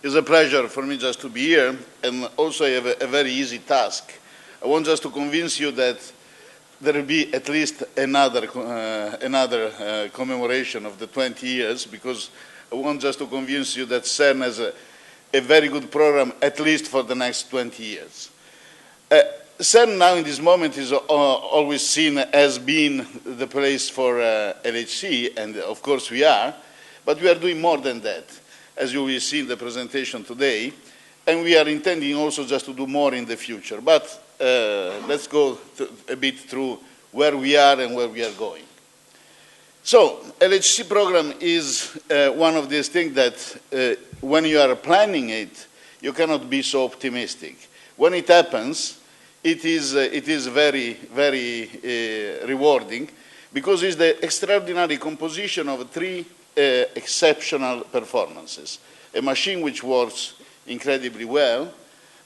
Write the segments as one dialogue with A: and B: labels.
A: It's a pleasure for me just to be here, and also I have a very easy task. I want just to convince you that there will be at least another commemoration of the 20 years, because I want just to convince you that CERN has a very good program, at least for the next 20 years. CERN now in this moment is always seen as being the place for LHC, and of course we are, but we are doing more than that, as you will see in the presentation today, and we are intending also just to do more in the future. But let's go a bit through where we are and where we are going. So, LHC program is one of these things that when you are planning it, you cannot be so optimistic. When it happens, it is very, very rewarding, because it's the extraordinary composition of three exceptional performances. A machine which works incredibly well,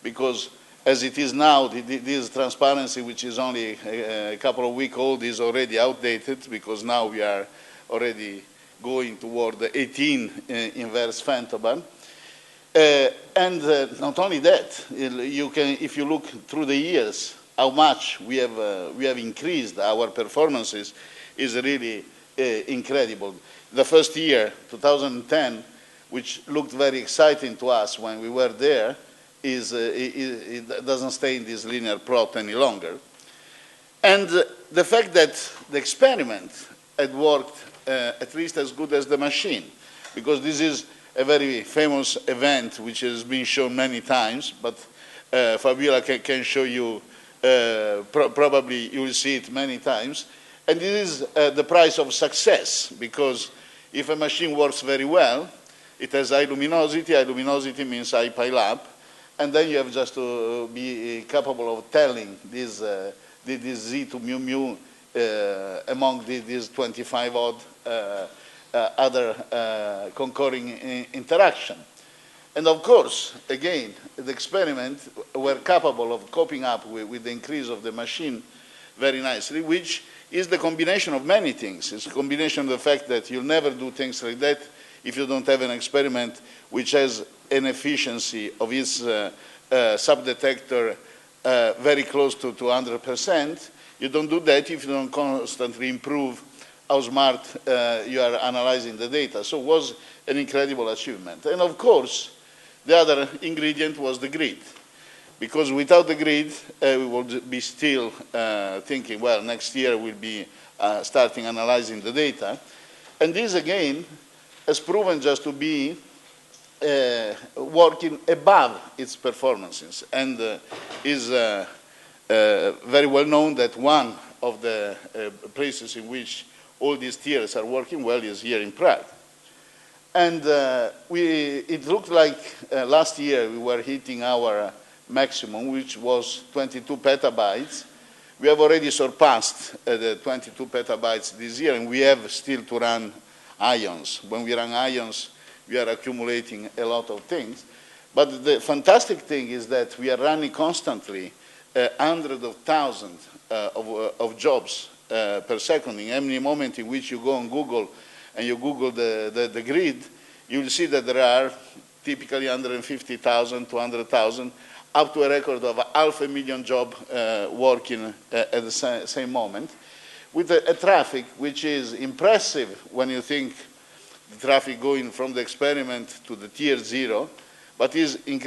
A: because as it is now, this transparency, which is only a couple of weeks old, is already outdated, because now we are already going toward the 18 inverse femtobarn. And not only that, you can, if you look through the years, how much we have increased our performances is really incredible. The first year, 2010, which looked very exciting to us when we were there, it doesn't stay in this linear plot any longer. And the fact that the experiment had worked at least as good as the machine, because this is a very famous event which has been shown many times, but Fabiola can show you, probably you will see it many times. And this is the price of success, because if a machine works very well, it has high luminosity. High luminosity means high pile-up, and then you have just to be capable of telling this Z to mu mu among these 25-odd other concurring interaction. And of course, again, the experiment were capable of coping up with the increase of the machine very nicely, which is the combination of many things. It's a combination of the fact that you'll never do things like that if you don't have an experiment which has an efficiency of its subdetector very close to 200%. You don't do that if you don't constantly improve how smart you are analyzing the data. So it was an incredible achievement. And of course, the other ingredient was the grid, because without the grid, we would be still thinking, well, next year we'll be starting analyzing the data. And this, again, has proven just to be working above its performances, and is very well known that one of the places in which all these tiers are working well is here in Prague. And it looked like last year we were hitting our maximum, which was 22 petabytes. We have already surpassed the 22 petabytes this year, and we have still to run ions. When we run ions, we are accumulating a lot of things. But the fantastic thing is that we are running constantly hundreds of thousands of jobs per second. In any moment in which you go on Google and you Google the grid, you will see that there are typically 150,000, 200,000, up to a record of 500,000 jobs working at the same moment, with a traffic which is impressive when you think the traffic going from the experiment to the tier 0, but is is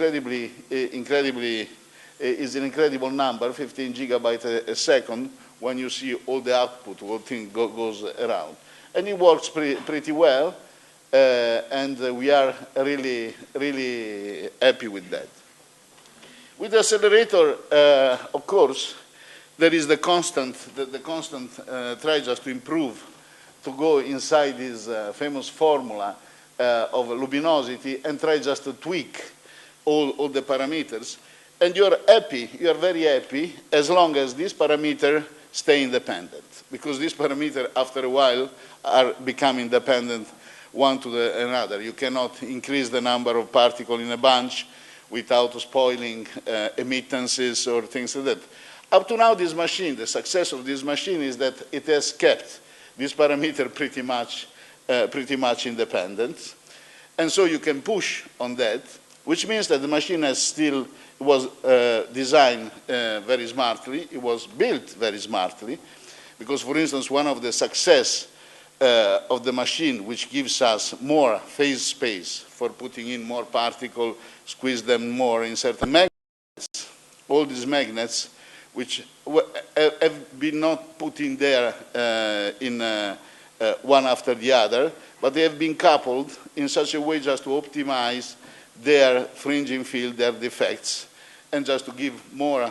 A: an incredible number, 15 gigabytes a second, when you see all the output, what thing goes around. And it works pretty well, and we are really, really happy with that. With the accelerator, of course, there is the constant try just to improve, to go inside this famous formula of luminosity and try just to tweak all the parameters. And you're happy, you're very happy, as long as this parameter stay independent. Because this parameter, after a while, are becoming dependent one to another. You cannot increase the number of particles in a bunch without spoiling emittances or things like that. Up to now, this machine, the success of this machine is that it has kept this parameter pretty much independent. And so you can push on that. which means that the machine was designed very smartly, it was built very smartly, because, for instance, one of the success of the machine, which gives us more phase space for putting in more particles, squeeze them more in certain magnets, all these magnets, which have been not put in there one after the other, but they have been coupled in such a way just to optimize their fringing field, their defects, and just to give more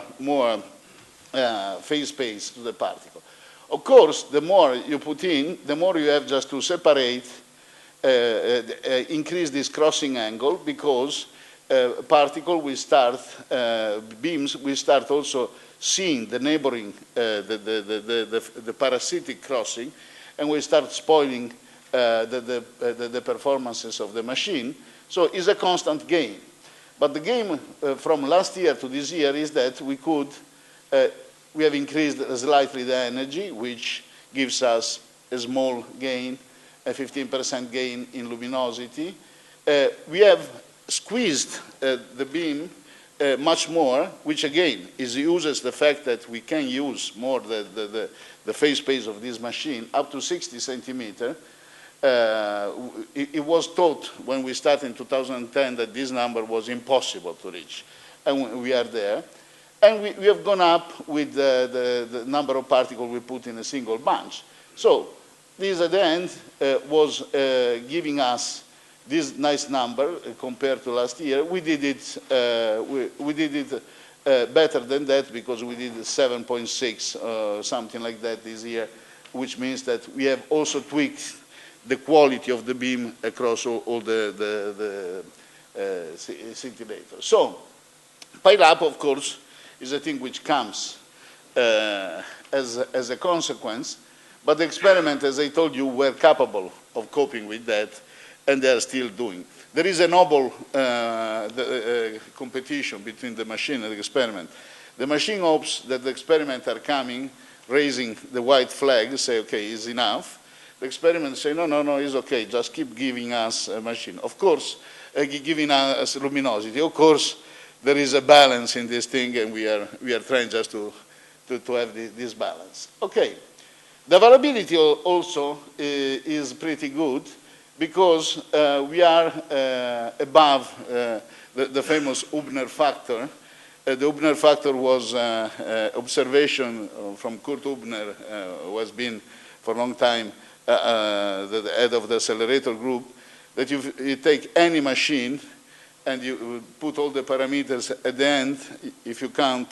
A: phase space to the particle. Of course, the more you put in, the more you have just to separate, increase this crossing angle, because particle will start, beams will start also seeing the neighboring, the parasitic crossing, and will start spoiling the performances of the machine. So it's a constant gain. But the gain from last year to this year is that we have increased slightly the energy, which gives us a small gain, a 15% gain in luminosity. We have squeezed the beam much more, which again uses the fact that we can use more the phase space of this machine up to 60 centimeters. It was thought when we started in 2010 that this number was impossible to reach, and we are there. And we have gone up with the number of particles we put in a single bunch. So this at the end was giving us this nice number compared to last year. We did it better than that, because we did 7.6, something like that this year, which means that we have also tweaked the quality of the beam across all the scintillators. So pile up, of course, is a thing which comes as a consequence, but the experiment, as I told you, were capable of coping with that, and they are still doing. There is a noble competition between the machine and the experiment. The machine hopes that the experiment are coming, raising the white flag, say, okay, it's enough. The experiment say, no, it's okay, just keep giving us a machine. Of course, giving us luminosity. Of course, there is a balance in this thing, and we are trying just to have this balance. Okay, the availability also is pretty good, because we are above the famous Hubner factor. The Hubner factor was observation from Kurt Hubner, who has been for a long time the head of the accelerator group, that you take any machine and you put all the parameters at the end. If you count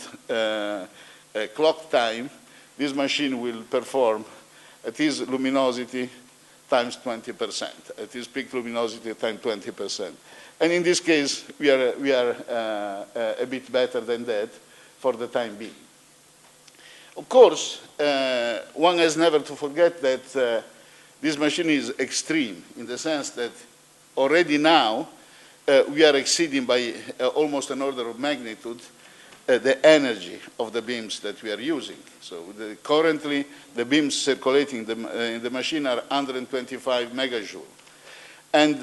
A: clock time, this machine will perform at its luminosity times 20%, at its peak luminosity times 20%. And in this case, we are a bit better than that for the time being. Of course, one has never to forget that this machine is extreme, in the sense that already now we are exceeding by almost an order of magnitude the energy of the beams that we are using. So currently, the beams circulating in the machine are 125 megajoule. And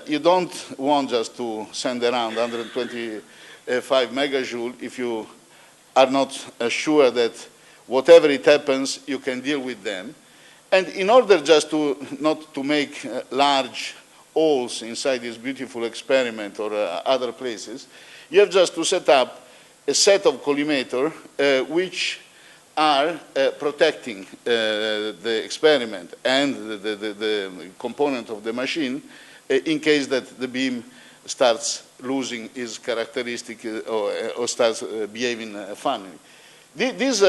A: you don't want just to send around 125 megajoule if you are not sure that whatever it happens, you can deal with them. And in order just not to make large holes inside this beautiful experiment or other places, you have just to set up a set of collimators which are protecting the experiment and the component of the machine in case that the beam starts losing its characteristic or starts behaving funnily. These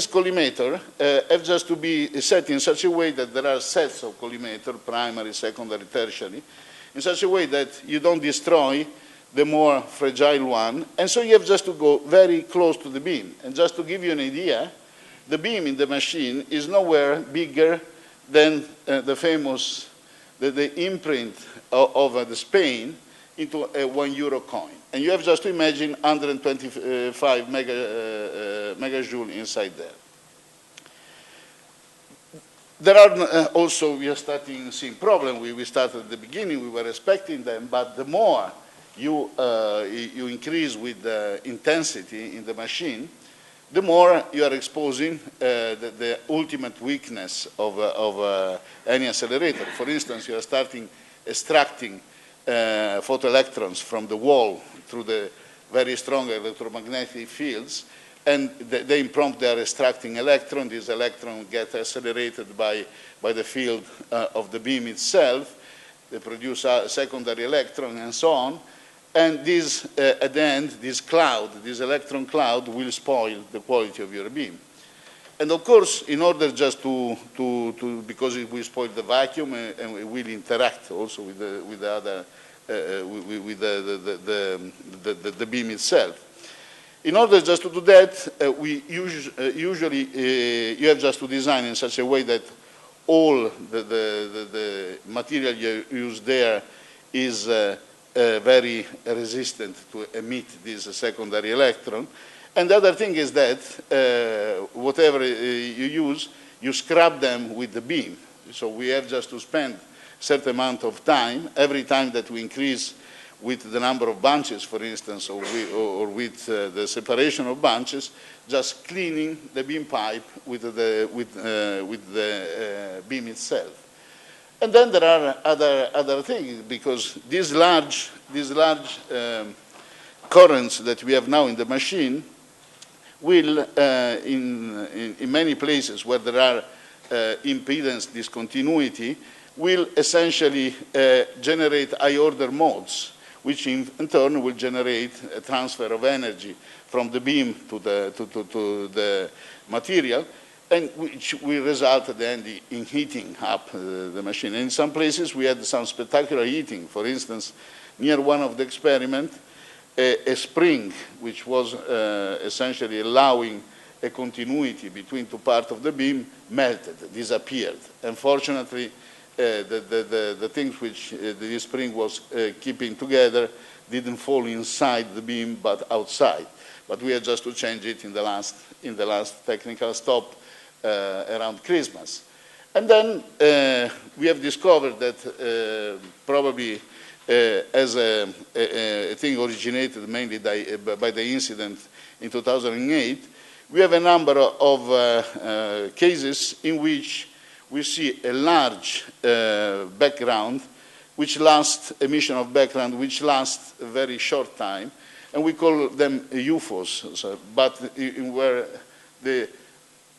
A: collimators have just to be set in such a way that there are sets of collimators, primary, secondary, tertiary, in such a way that you don't destroy the more fragile one, and so you have just to go very close to the beam. And just to give you an idea, the beam in the machine is nowhere bigger than the famous, the imprint of the Spain into a €1 coin. And you have just to imagine 125 megajoule inside there. There are also, we are starting seeing problems. We started at the beginning, we were expecting them, but the more you increase with the intensity in the machine, the more you are exposing the ultimate weakness of any accelerator. For instance, you are starting extracting photoelectrons from the wall through the very strong electromagnetic fields, and they prompt their extracting electron. This electron gets accelerated by the field of the beam itself. They produce a secondary electron and so on. And this, at the end, this cloud, this electron cloud, will spoil the quality of your beam. And of course, in order just because it will spoil the vacuum and it will interact also with the other, with the beam itself. In order just to do that, we usually you have just to design in such a way that all the material you use there is very resistant to emit this secondary electron. And the other thing is that whatever you use, you scrub them with the beam. So we have just to spend a certain amount of time, every time that we increase with the number of bunches, for instance, or with the separation of bunches, just cleaning the beam pipe with the beam itself. And then there are other things, because these large currents that we have now in the machine will, in many places where there are impedance discontinuity, will essentially generate high-order modes, which in turn will generate a transfer of energy from the beam to the material, and which will result at the end in heating up the machine. And in some places we had some spectacular heating. For instance, near one of the experiments, a spring which was essentially allowing a continuity between two parts of the beam melted, disappeared. Unfortunately, the things which the spring was keeping together didn't fall inside the beam but outside. But we had just to change it in the last technical stop around Christmas. And then we have discovered that probably as a thing originated mainly by the incident in 2008, we have a number of cases in which we see a large background, which lasts, emission of background, which lasts a very short time, and we call them UFOs, but where the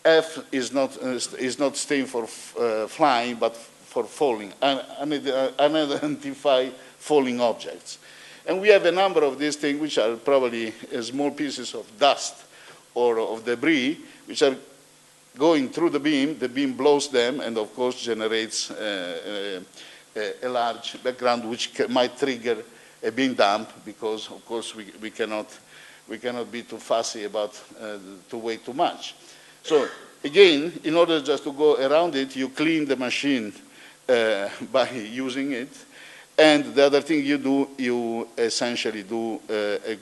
A: F is not staying for flying, but for falling, unidentified falling objects. And we have a number of these things which are probably small pieces of dust or of debris, which are going through the beam blows them, and of course generates a large background which might trigger a beam dump, because of course we cannot be too fussy about to weigh too much. So again, in order just to go around it, you clean the machine by using it, and the other thing you do, you essentially do a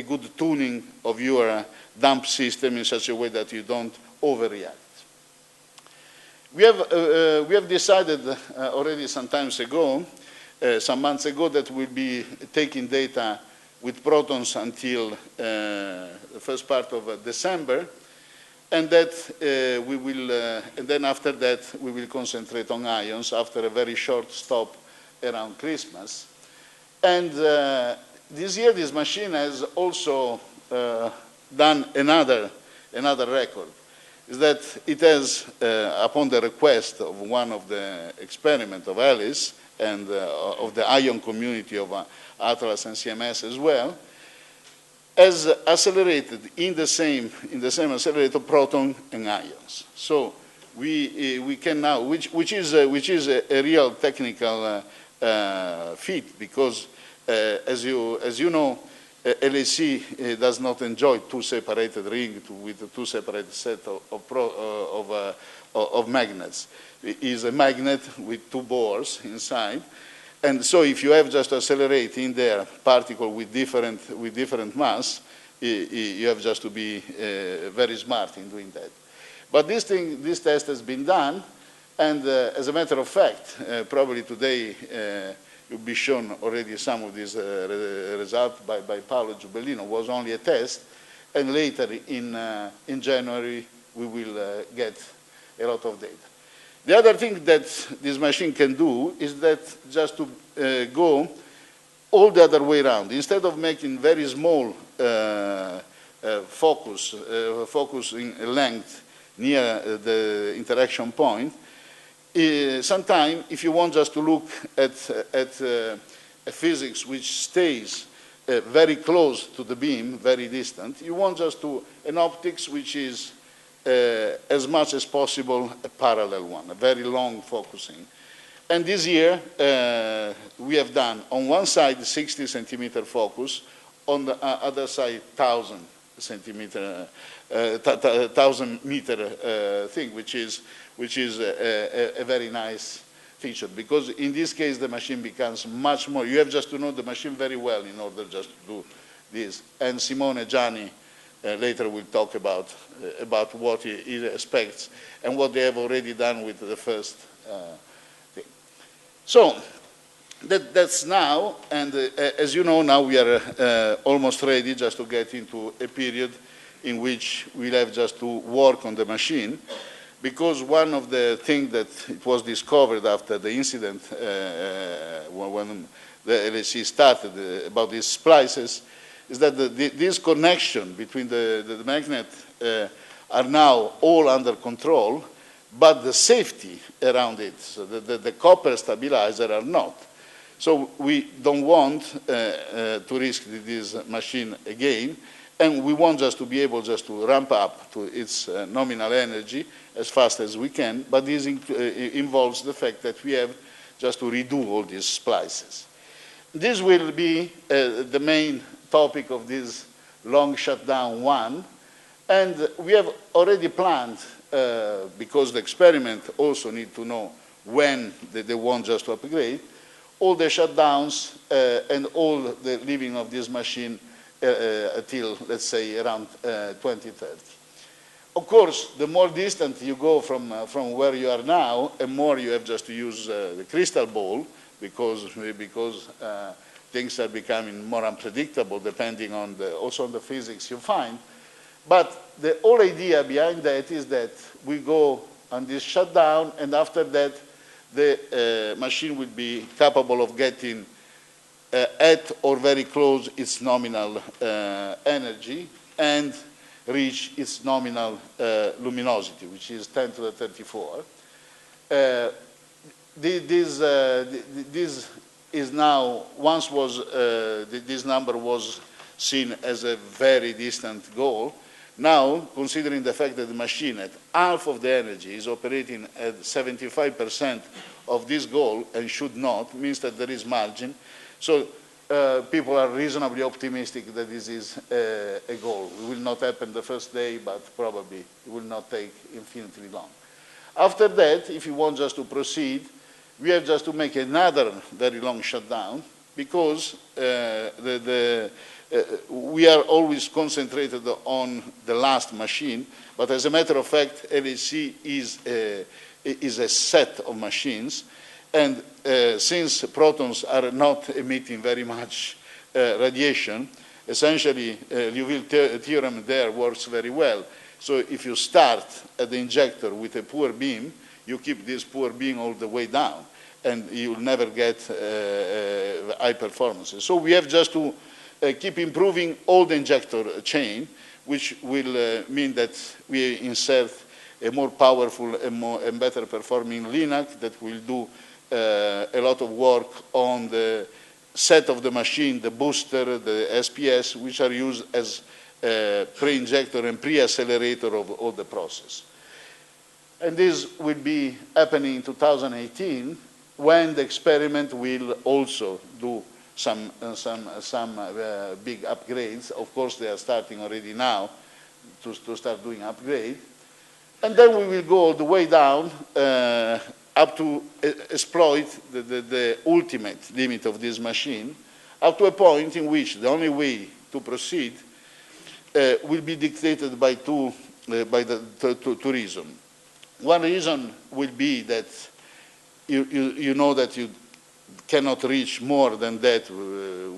A: good tuning of your dump system in such a way that you don't overreact. We have decided already some months ago, that we'll be taking data with protons until the first part of December, and that we will, and then after that we will concentrate on ions after a very short stop around Christmas. And this year, this machine has also done another record. Is that it has, upon the request of one of the experiments of Alice and of the ion community of Atlas and CMS as well, has accelerated in the same accelerator proton and ions. So we can now, which is a real technical feat, because as you know, LHC does not enjoy two separated rings with two separate sets of magnets. It is a magnet with two bores inside, and so if you have just accelerate in there particle with different mass, you have just to be very smart in doing that. But this test has been done, and as a matter of fact, probably today you'll be shown already some of these results by Paolo Giubellino, was only a test, and later in January we will get a lot of data. The other thing that this machine can do is that just to go all the other way around. Instead of making very small focus in length near the interaction point, sometimes if you want just to look at a physics which stays very close to the beam, very distant, you want just to an optics which is as much as possible a parallel one, a very long focusing. And this year we have done on one side 60 centimeter focus, on the other side 1,000 centimeter, 1,000 meter thing, which is a very nice feature, because in this case the machine becomes much more. You have just to know the machine very well in order just to do this. And Simone Gianni later will talk about what he expects and what they have already done with the first thing. So that's now, and as you know, now we are almost ready just to get into a period in which we'll have just to work on the machine, because one of the things that it was discovered after the incident when the LHC started about these splices is that this connection between the magnet are now all under control, but the safety around it, so the copper stabilizer are not. So we don't want to risk this machine again, and we want just to be able just to ramp up to its nominal energy as fast as we can, but this involves the fact that we have just to redo all these splices. This will be the main topic of this long shutdown one, and we have already planned, because the experiment also need to know when they want just to upgrade, all the shutdowns and all the leaving of this machine until, let's say, around 2030. Of course, the more distant you go from where you are now, the more you have just to use the crystal ball, because things are becoming more unpredictable depending on also on the physics you find. But the whole idea behind that is that we go on this shutdown, and after that, the machine will be capable of getting at or very close its nominal energy and reach its nominal luminosity, which is 10 to the 34. This is now, once was, this number was seen as a very distant goal. Now, considering the fact that the machine at half of the energy is operating at 75% of this goal and should not, means that there is margin. So people are reasonably optimistic that this is a goal. It will not happen the first day, but probably it will not take infinitely long. After that, if you want just to proceed, we have just to make another very long shutdown, because we are always concentrated on the last machine, but as a matter of fact, LHC is a set of machines, and since protons are not emitting very much radiation, essentially Liouville theorem there works very well. So if you start at the injector with a poor beam, you keep this poor beam all the way down, and you'll never get high performances. So we have just to keep improving all the injector chain, which will mean that we insert a more powerful and better performing LINAC that will do a lot of work on the set of the machine, the booster, the SPS, which are used as pre-injector and pre-accelerator of all the process. And this will be happening in 2018, when the experiment will also do some big upgrades. Of course, they are starting already now to start doing upgrade. And then we will go all the way down up to exploit the ultimate limit of this machine, up to a point in which the only way to proceed will be dictated by two reasons. One reason will be that you know that cannot reach more than that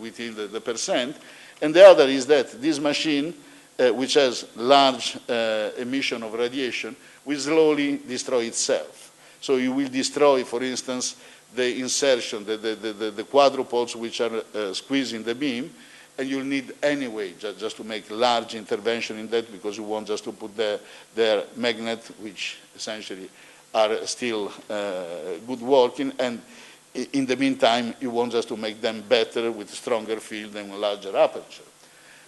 A: within the percent. And the other is that this machine, which has large emission of radiation, will slowly destroy itself. So you will destroy, for instance, the insertion, the quadrupoles which are squeezing the beam, and you'll need anyway just to make large intervention in that, because you want just to put their magnet, which essentially are still good working, and in the meantime, you want just to make them better with stronger field and larger aperture.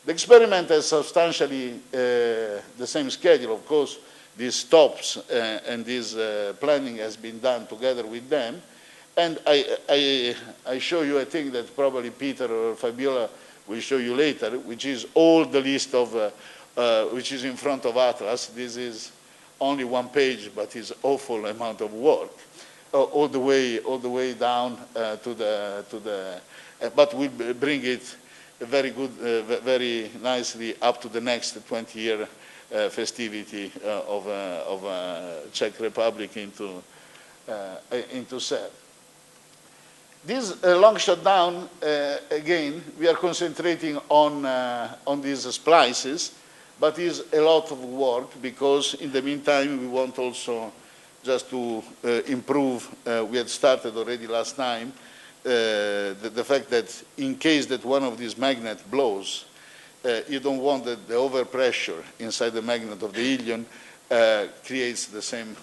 A: The experiment has substantially the same schedule. Of course, these stops and this planning has been done together with them. And I show you, I think that probably Peter or Fabiola will show you later, which is all the list of, which is in front of Atlas. This is only one page, but it's awful amount of work. All the way down to the, but we bring it very good, very nicely up to the next 20-year festivity of Czech Republic into CERN. This long shutdown, again, we are concentrating on these splices, but is a lot of work, because in the meantime we want also just to improve, we had started already last time, the fact that in case that one of these magnets blows, you don't want that the overpressure inside the magnet of the helium creates the same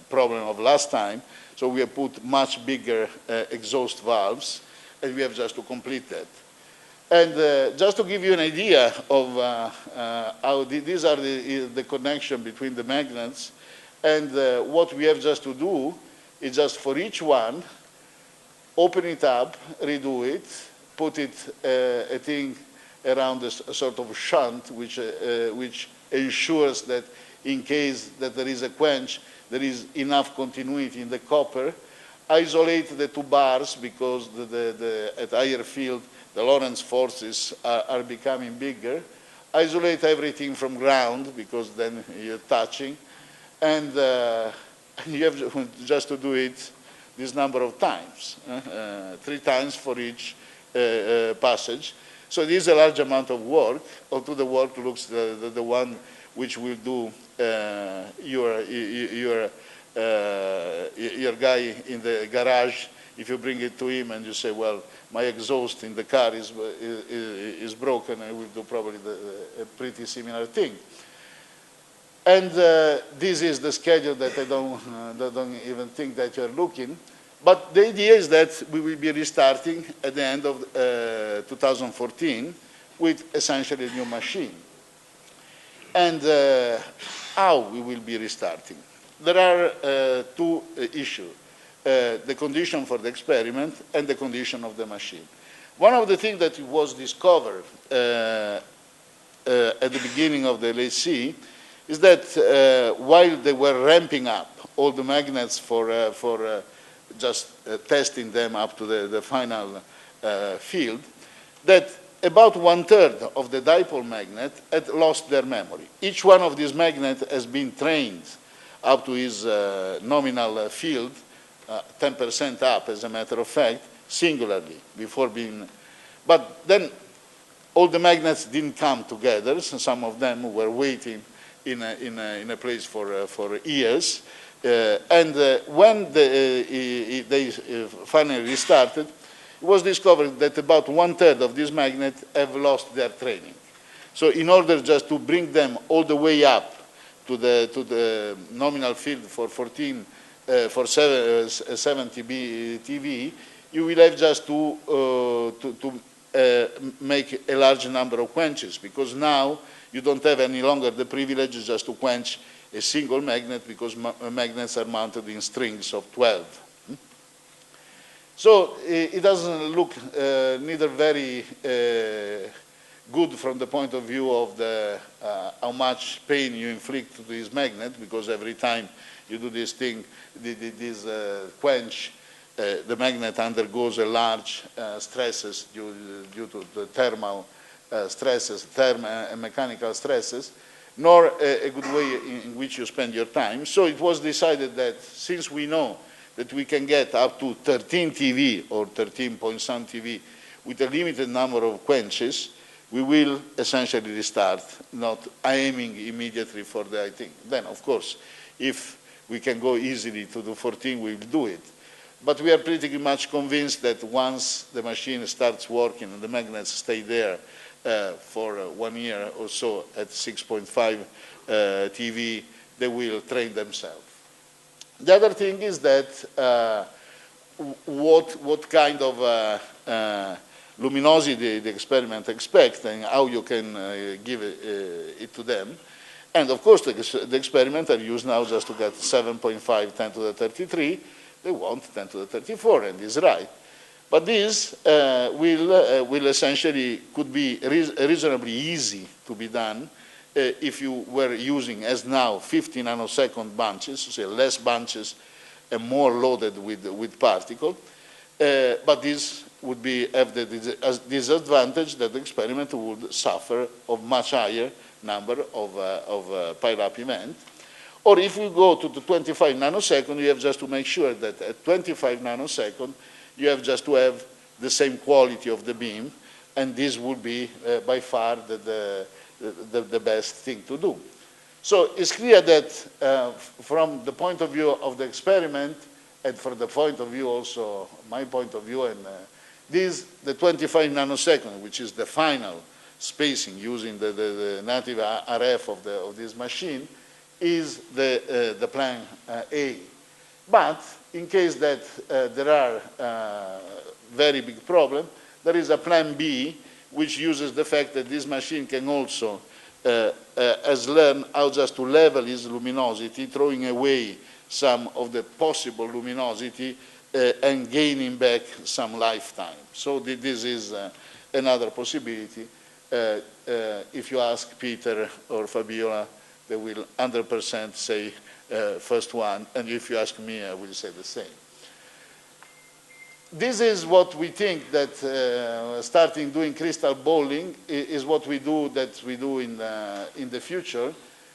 A: problem of last time. So we have put much bigger exhaust valves, and we have just to complete that. And just to give you an idea of how these are the connection between the magnets, and what we have just to do is just for each one, open it up, redo it, put it a thing around a sort of shunt, which ensures that in case that there is a quench, there is enough continuity in the copper. Isolate the two bars, because at higher field, the Lorentz forces are becoming bigger. Isolate everything from ground, because then you're touching. And you have just to do it this number of times, 3 times for each passage. So it is a large amount of work. Although the work looks the one which will do your guy in the garage. If you bring it to him and you say, well, my exhaust in the car is broken, I will do probably a pretty similar thing. And this is the schedule that I don't even think that you're looking. But the idea is that we will be restarting at the end of 2014 with essentially a new machine. And how we will be restarting? There are 2 issues, the condition for the experiment and the condition of the machine. One of the things that was discovered at the beginning of the LHC is that while they were ramping up all the magnets for just testing them up to the final field, that about 1/3 of the dipole magnet had lost their memory. Each one of these magnets has been trained up to his nominal field, 10% up, as a matter of fact, singularly, before being... But then all the magnets didn't come together, so some of them were waiting in a place for years. And when they finally restarted, it was discovered that about 1/3 of these magnets have lost their training. So in order just to bring them all the way up to the nominal field for 70 TV, you will have just to make a large number of quenches, because now you don't have any longer the privilege just to quench a single magnet, because magnets are mounted in strings of 12. So it doesn't look neither very good from the point of view of how much pain you inflict to this magnet, because every time you do this thing, this quench, the magnet undergoes a large stresses due to the thermal stresses, and mechanical stresses, nor a good way in which you spend your time. So it was decided that since we know that we can get up to 13 TV or 13 point some TV with a limited number of quenches, we will essentially restart, not aiming immediately for the, I think. Then, of course, if we can go easily to do 14, we will do it. But we are pretty much convinced that once the machine starts working and the magnets stay there for 1 year or so at 6.5 TV, they will train themselves. The other thing is that what kind of luminosity the experiment expects and how you can give it to them. And of course, the experiment are used now just to get 7.5 10 to the 33. They want 10 to the 34, and this is right. But this will essentially could be reasonably easy to be done if you were using, as now, 50 nanosecond bunches, so less bunches and more loaded with particles. But this would have the disadvantage that the experiment would suffer of much higher number of pile-up events. Or if you go to the 25 nanoseconds, you have just to make sure that at 25 nanoseconds, you have just to have the same quality of the beam, and this would be by far the best thing to do. So it's clear that from the point of view of the experiment, and from the point of view also, my point of view, and the 25 nanosecond, which is the final spacing using the native RF of this machine, is the plan A. But in case that there are very big problems, there is a plan B, which uses the fact that this machine can also has learned how just to level its luminosity, throwing away some of the possible luminosity and gaining back some lifetime. So this is another possibility. If you ask Peter or Fabiola, they will 100% say first one, and if you ask me, I will say the same. This is what we think that starting doing crystal bowling is what we do in the future.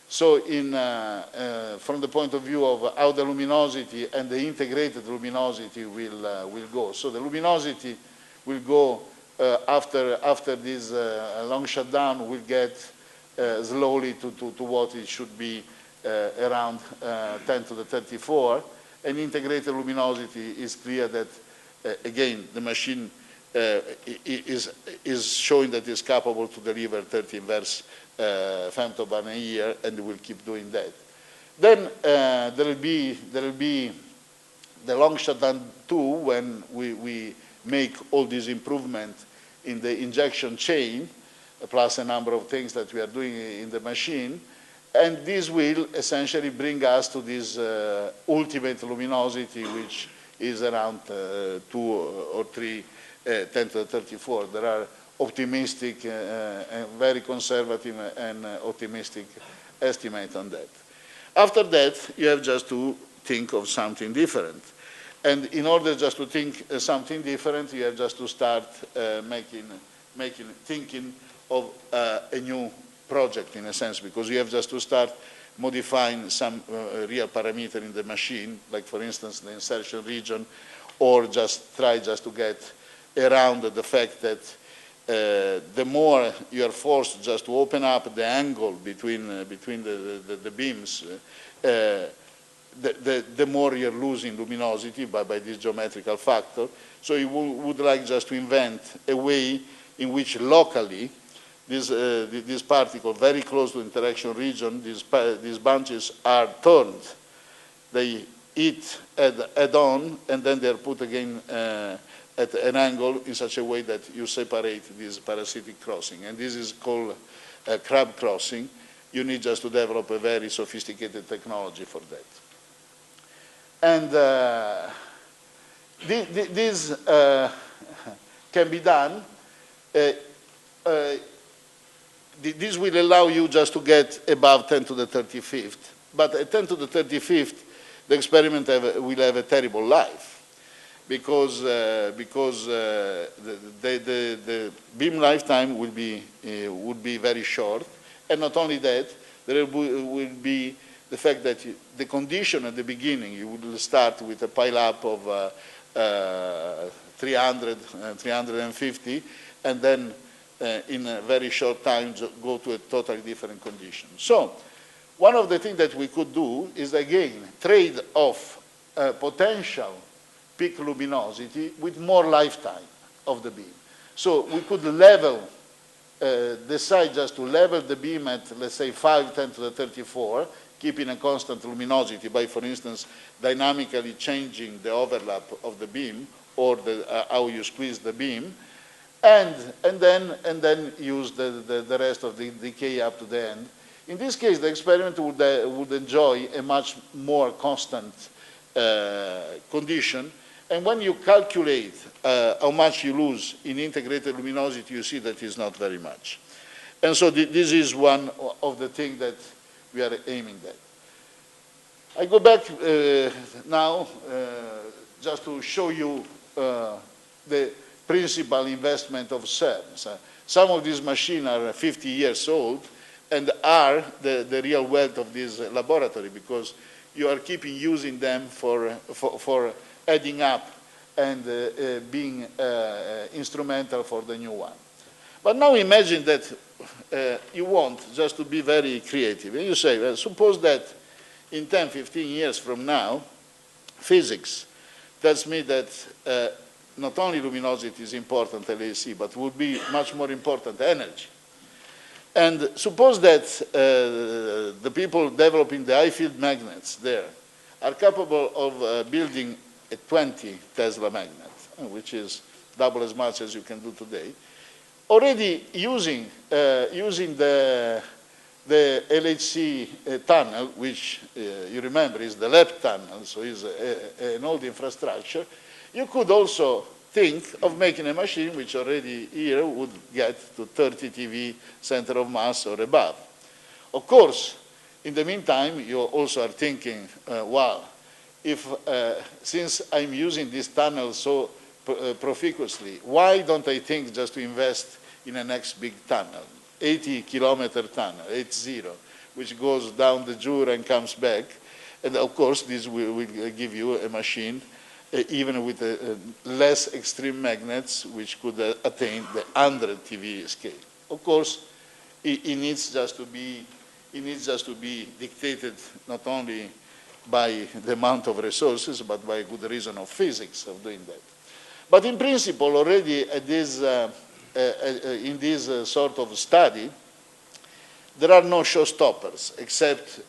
A: So from the point of view of how the luminosity and the integrated luminosity will go. So the luminosity will go after this long shutdown, will get slowly to what it should be around 10 to the 34. And integrated luminosity is clear that again, the machine is showing that it's capable to deliver 30 inverse femtobarn a year, and will keep doing that. Then there will be the long shutdown 2 when we make all these improvements in the injection chain, plus a number of things that we are doing in the machine. And this will essentially bring us to this ultimate luminosity, which is around 2 or 3, 10 to the 34. There are optimistic, and very conservative and optimistic estimate on that. After that, you have just to think of something different. And in order just to think something different, you have just to start thinking of a new project, in a sense, because you have just to start modifying some real parameter in the machine, like for instance the insertion region, or just try just to get around the fact that the more you are forced just to open up the angle between the beams, the more you're losing luminosity by this geometrical factor. So you would like just to invent a way in which locally these particles very close to the interaction region, these bunches are turned. They hit head-on, and then they're put again at an angle in such a way that you separate this parasitic crossing. And this is called crab crossing. You need just to develop a very sophisticated technology for that. And this can be done. This will allow you just to get above 10 to the 35th. But at 10 to the 35th, the experiment will have a terrible life, because the beam lifetime would be very short. And not only that, there will be the fact that the condition at the beginning, you would start with a pile-up of 300, 350, and then in a very short time go to a totally different condition. So one of the things that we could do is, again, trade off potential peak luminosity with more lifetime of the beam. So we could level, decide just to level the beam at, let's say, 5 × 10⁻34, keeping a constant luminosity by, for instance, dynamically changing the overlap of the beam or how you squeeze the beam, and then use the rest of the decay up to the end. In this case, the experiment would enjoy a much more constant condition. And when you calculate how much you lose in integrated luminosity, you see that it's not very much. And so this is one of the things that we are aiming at. I go back now just to show you the principal investment of CERN. So some of these machines are 50 years old and are the real wealth of this laboratory, because you are keeping using them for adding up and being instrumental for the new one. But now imagine that you want just to be very creative. And you say, well, suppose that in 10, 15 years from now, physics tells me that not only luminosity is important, LAC, but would be much more important energy. And suppose that the people developing the high-field magnets there are capable of building a 20 Tesla magnet, which is double as much as you can do today, already using the LHC tunnel, which you remember is the LEP tunnel, so is an old infrastructure. You could also think of making a machine which already here would get to 30 TeV center of mass or above. Of course, in the meantime, you also are thinking, well, if since I'm using this tunnel so proficuously, why don't I think just to invest in a next big tunnel, 80-kilometer tunnel, 80, which goes down the Jura and comes back. And of course, this will give you a machine, even with less extreme magnets, which could attain the 100 TeV scale. Of course, it needs just to be dictated not only by the amount of resources, but by a good reason of physics of doing that. But in principle, already at this, in this sort of study, there are no showstoppers except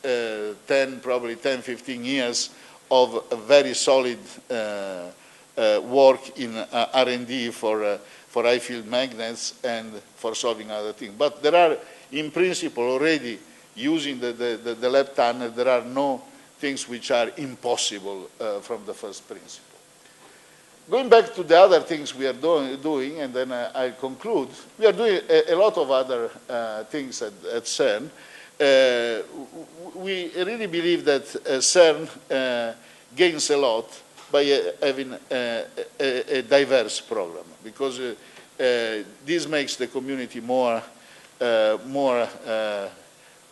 A: probably 10, 15 years of very solid work in R&D for high-field magnets and for solving other things. But there are, in principle, already using the lab tunnel, there are no things which are impossible from the first principle. Going back to the other things we are doing, and then I'll conclude, we are doing a lot of other things at CERN. We really believe that CERN gains a lot by having a diverse program, because this makes the community more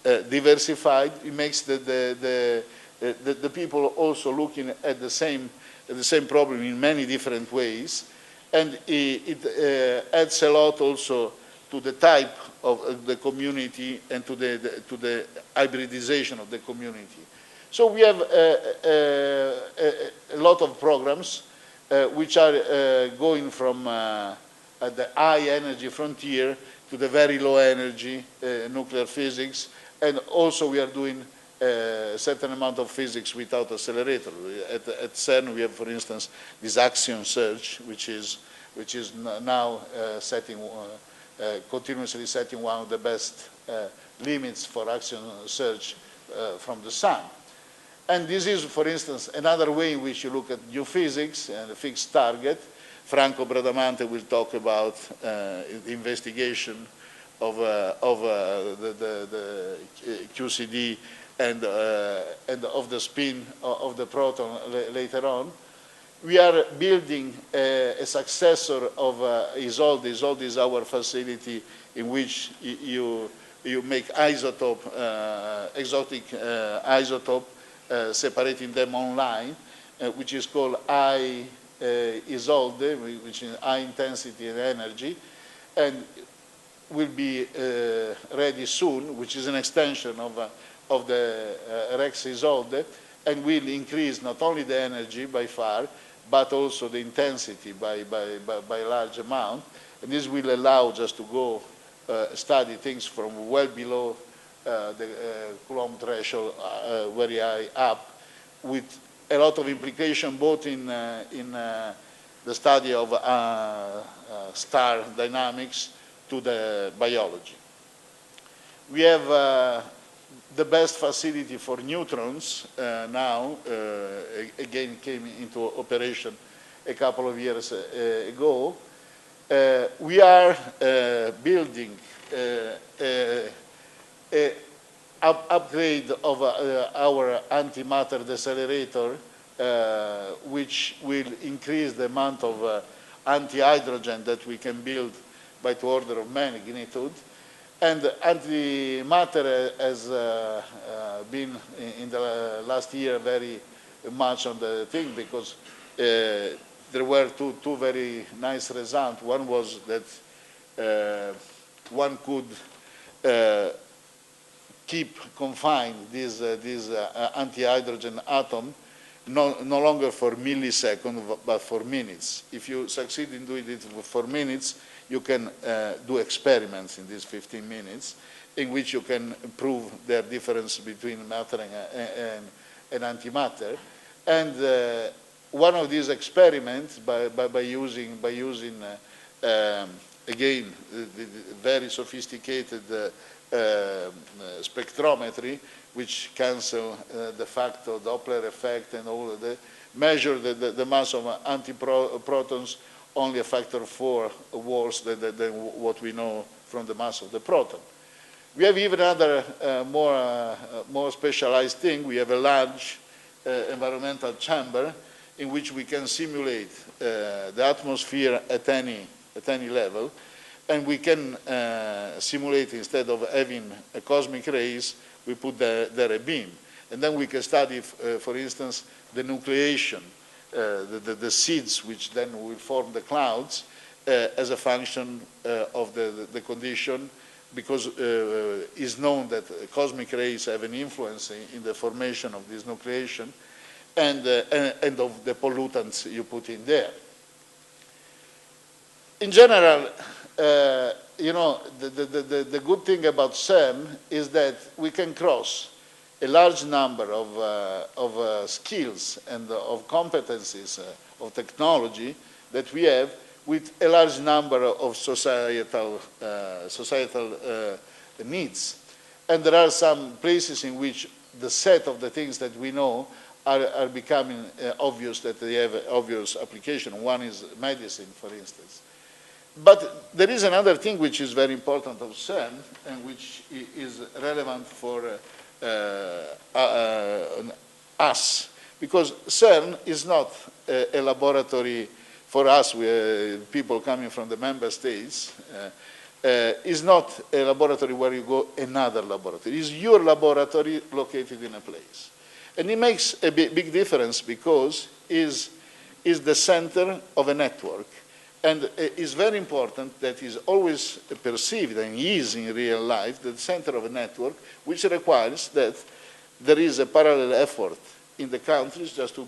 A: diversified. It makes the people also looking at the same problem in many different ways, and it adds a lot also to the type of the community and to the hybridization of the community. So we have a lot of programs which are going from the high energy frontier to the very low energy nuclear physics, and also we are doing a certain amount of physics without accelerator. At CERN we have, for instance, this axion search, which is now continuously setting one of the best limits for axion search from the sun. And this is, for instance, another way in which you look at new physics and a fixed target. Franco Bradamante will talk about the investigation of the QCD and of the spin of the proton later on. We are building a successor of ISOLDE. ISOLDE is our facility in which you you make isotope, exotic isotope, separating them online, which is called high isolde, which is high intensity and energy, and will be ready soon, which is an extension of the Rex isolde, and will increase not only the energy by far, but also the intensity by a large amount. And this will allow us to go study things from well below the Coulomb threshold, very high up, with a lot of implication both in the study of star dynamics to the biology. We have the best facility for neutrons now, again came into operation a couple of years ago. We are building an upgrade of our antimatter decelerator, which will increase the amount of anti-hydrogen that we can build by the order of magnitude. And antimatter has been in the last year very much on the thing, because there were two very nice results. One was that one could keep confined this anti-hydrogen atom no longer for milliseconds, but for minutes. If you succeed in doing it for minutes, you can do experiments in these 15 minutes in which you can prove the difference between matter and antimatter. And one of these experiments, by using again, the very sophisticated spectrometry, which cancel the factor, Doppler effect, and all of that, measure the mass of antiprotons only a factor 4 worse than what we know from the mass of the proton. We have even another more specialized thing. We have a large environmental chamber in which we can simulate the atmosphere at any level, and we can simulate, instead of having a cosmic rays, we put there a beam. And then we can study, for instance, the nucleation, the seeds which then will form the clouds as a function of the condition, because it's known that cosmic rays have an influence in the formation of this nucleation and of the pollutants you put in there. In general, you know, the good thing about CERN is that we can cross a large number of skills and of competencies of technology that we have with a large number of societal needs. And there are some places in which the set of the things that we know are becoming obvious, that they have obvious application. One is medicine, for instance. But there is another thing which is very important of CERN and which is relevant for us, because CERN is not a laboratory for us, people coming from the member states. Is not a laboratory where you go another laboratory. It's your laboratory located in a place. And it makes a big difference because it's the center of a network. And it's very important that is always perceived, and is in real life, the center of a network, which requires that there is a parallel effort in the countries just to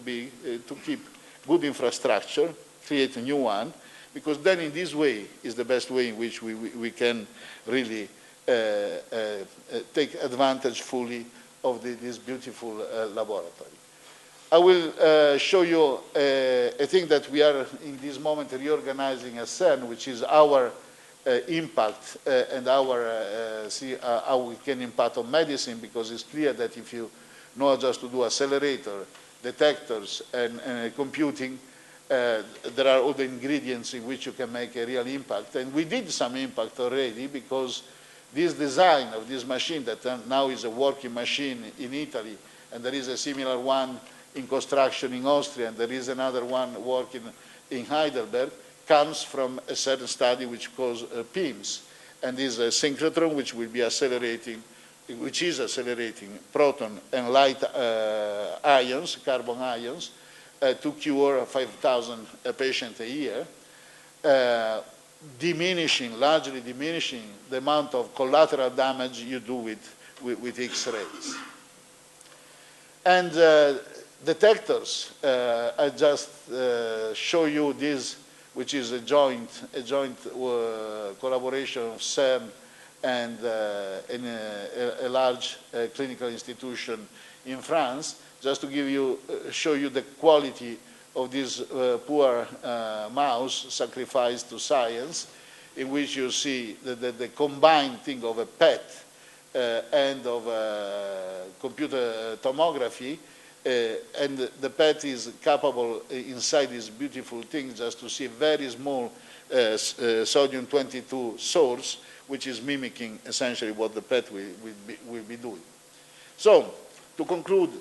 A: keep good infrastructure, create a new one, because then in this way is the best way in which we can really take advantage fully of this beautiful laboratory. I will show you a thing that we are in this moment reorganizing at CERN, which is our impact and our see how we can impact on medicine, because it's clear that if you know just to do accelerator, detectors, and computing, there are other ingredients in which you can make a real impact. And we did some impact already, because this design of this machine that now is a working machine in Italy, and there is a similar one in construction in Austria, and there is another one working in Heidelberg, comes from a certain study which calls PIMS. and this synchrotron, which will be accelerating, which is accelerating proton and light ions, carbon ions, to cure 5,000 patients a year, largely diminishing the amount of collateral damage you do with X-rays. And detectors, I just show you this, which is a joint collaboration of CERN and a large clinical institution in France, just to show you the quality of this poor mouse sacrificed to science, in which you see the combined thing of a PET and of computer tomography, and the PET is capable inside this beautiful thing just to see a very small sodium-22 source, which is mimicking essentially what the PET will be doing. So, to conclude,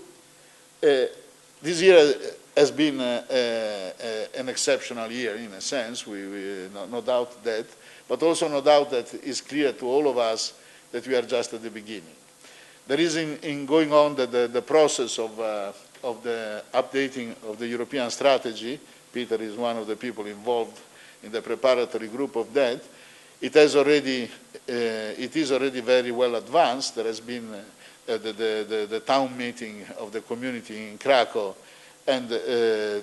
A: this year has been an exceptional year in a sense, no doubt that, but also no doubt that it's clear to all of us that we are just at the beginning. There is in going on the process of the updating of the European strategy. Peter is one of the people involved in the preparatory group of that. It is already very well advanced. There has been the town meeting of the community in Krakow, and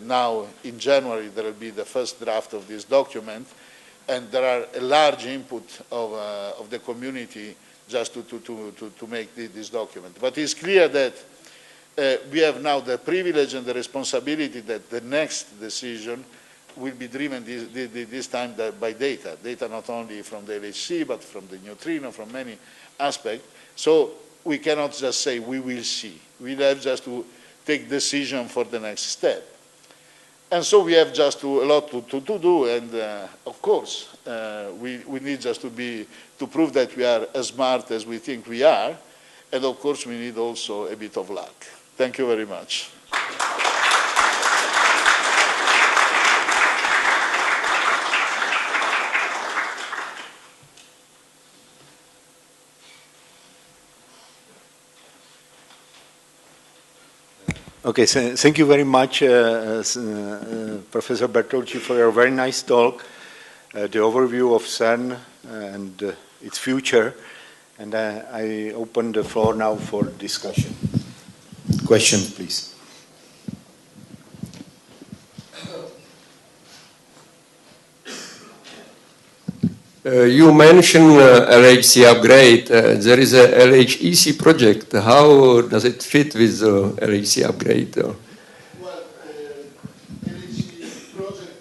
A: now in January there will be the first draft of this document, and there are a large input of the community just to make this document. But it's clear that we have now the privilege and the responsibility that the next decision will be driven this time by data. Data not only from the LHC, but from the neutrino, from many aspects. So we cannot just say we will see. We have just to take decision for the next step. And so we have just a lot to do, and of course, we need just to prove that we are as smart as we think we are, and of course we need also a bit of luck. Thank you very much.
B: Okay, so thank you very much, Professor Bertolucci, for your very nice talk, the overview of CERN and its future. And I open the floor now for discussion. Questions, please.
C: You mentioned LHC upgrade. There is a LHEC project. How does it fit with the LHC upgrade?
A: Well, LHC project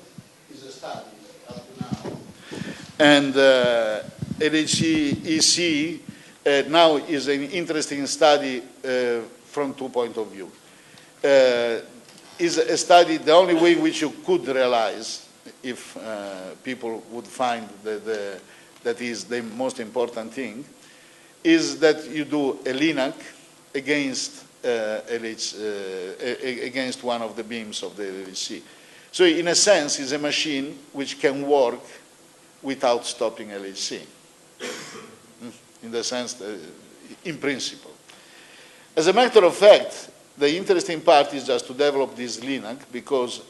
A: is a study up to now. And LHEC now is an interesting study from 2 points of view. Is a study, the only way which you could realize if people would find that is the most important thing, is that you do a LINAC against against one of the beams of the LHC. So in a sense, it's a machine which can work without stopping LHC. In the sense, that, in principle. As a matter of fact, the interesting part is just to develop this LINAC, because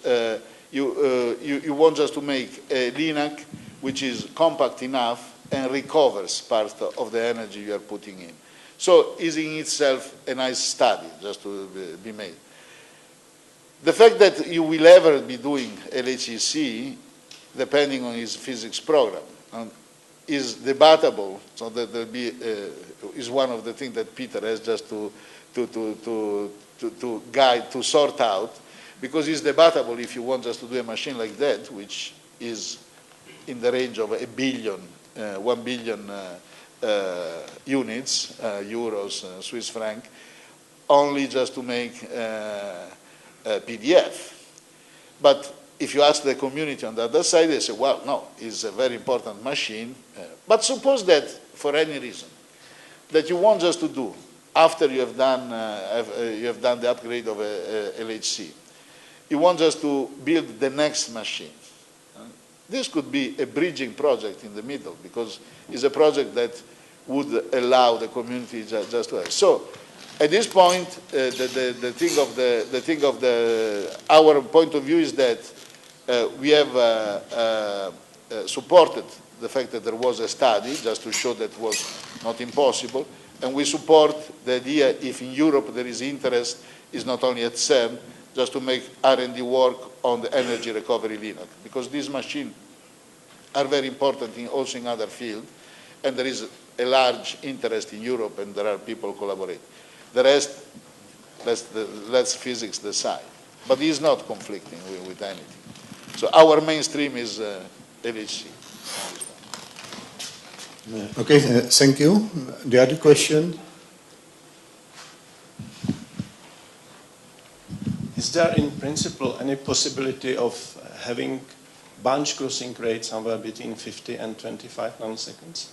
A: you want just to make a LINAC which is compact enough and recovers part of the energy you are putting in. So is in itself a nice study just to be made. The fact that you will ever be doing LHEC, depending on his physics program, is debatable. So that there be is one of the things that Peter has just to guide, to sort out, because it's debatable if you want just to do a machine like that, which is in the range of 1 billion units, euros, Swiss franc, only just to make a PDF. But if you ask the community on the other side, they say, well, no, it's a very important machine. But suppose that, for any reason, that you want just to do, after you have done the upgrade of LHC, you want just to build the next machine. this could be a bridging project in the middle, because it's a project that would allow the community just to have. So, at this point, our point of view is that we have supported the fact that there was a study, just to show that it was not impossible, and we support the idea, if in Europe there is interest, is not only at CERN, just to make R&D work on the energy recovery Linux, because these machines are very important also in other fields, and there is a large interest in Europe, and there are people collaborating. The rest, let's physics decide. But it is not conflicting with anything. So our mainstream is LHC.
B: Okay, thank you. The other question?
D: Is there in principle any possibility of having bunch crossing rate somewhere between 50 and 25 nanoseconds?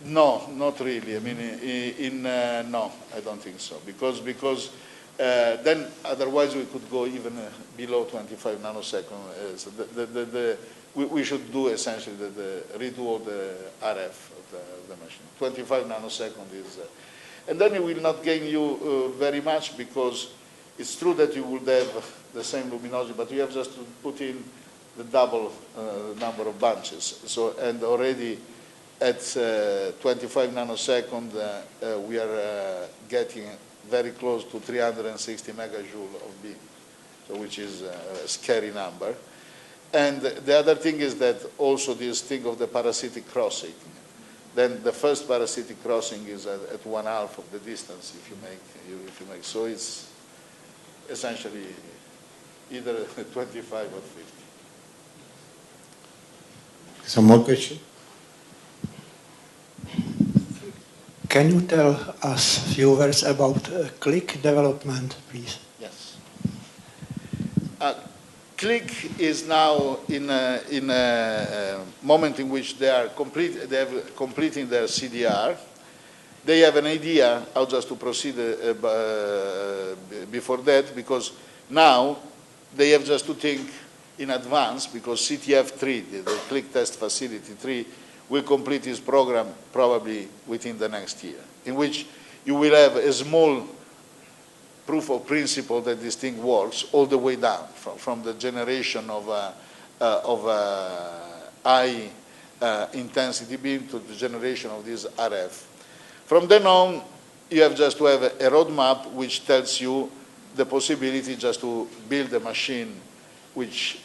A: No, not really. I mean, no, I don't think so. Because then otherwise we could go even below 25 nanoseconds. So we should do essentially redo all the RF of the machine. 25 nanoseconds is, and then it will not gain you very much, because it's true that you would have the same luminosity, but you have just to put in the double number of bunches. So, and already at 25 nanoseconds, we are getting very close to 360 megajoule of beam, so which is a scary number. And the other thing is that also this thing of the parasitic crossing. Then the first parasitic crossing is at 1/2 of the distance if you make. So it's essentially either 25 or 50.
B: Some more questions?
E: Can you tell us a few words about click development, please?
A: Yes. Click is now in a moment in which they are completing their CDR. They have an idea how just to proceed before that, because now they have just to think in advance, because CTF3, the Click Test Facility 3, will complete this program probably within the next year, in which you will have a small proof of principle that this thing works all the way down, from the generation of high intensity beam to the generation of this RF. From then on, you have just to have a roadmap which tells you the possibility just to build a machine which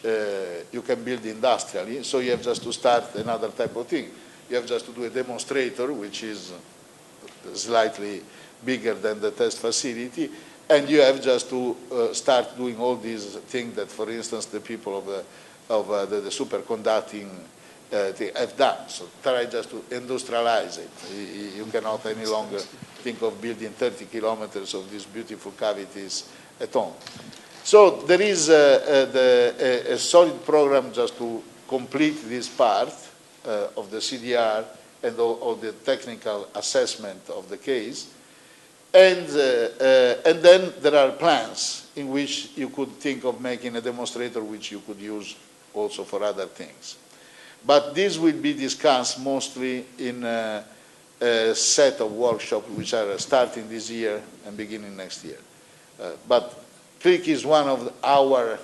A: you can build industrially. So you have just to start another type of thing. You have just to do a demonstrator, which is slightly bigger than the test facility, and you have just to start doing all these things that, for instance, the people of the superconducting thing have done. So try just to industrialize it. You cannot any longer think of building 30 kilometers of these beautiful cavities at home. So there is a solid program just to complete this part of the CDR and all the technical assessment of the case. And then there are plans in which you could think of making a demonstrator which you could use also for other things. But this will be discussed mostly in a set of workshops which are starting this year and beginning next year. But Click is one of our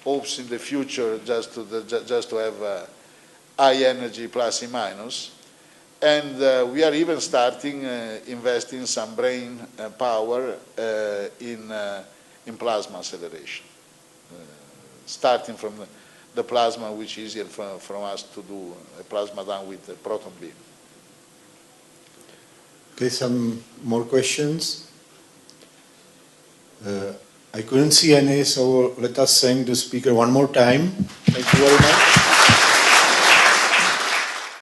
A: hopes in the future, just to have high energy plus and minus. And we are even starting investing some brain power in plasma acceleration, starting from the plasma, which is easier from us to do a plasma done with a proton beam.
B: Okay, some more questions? I couldn't see any, so let us thank the speaker one more time. Thank you very much.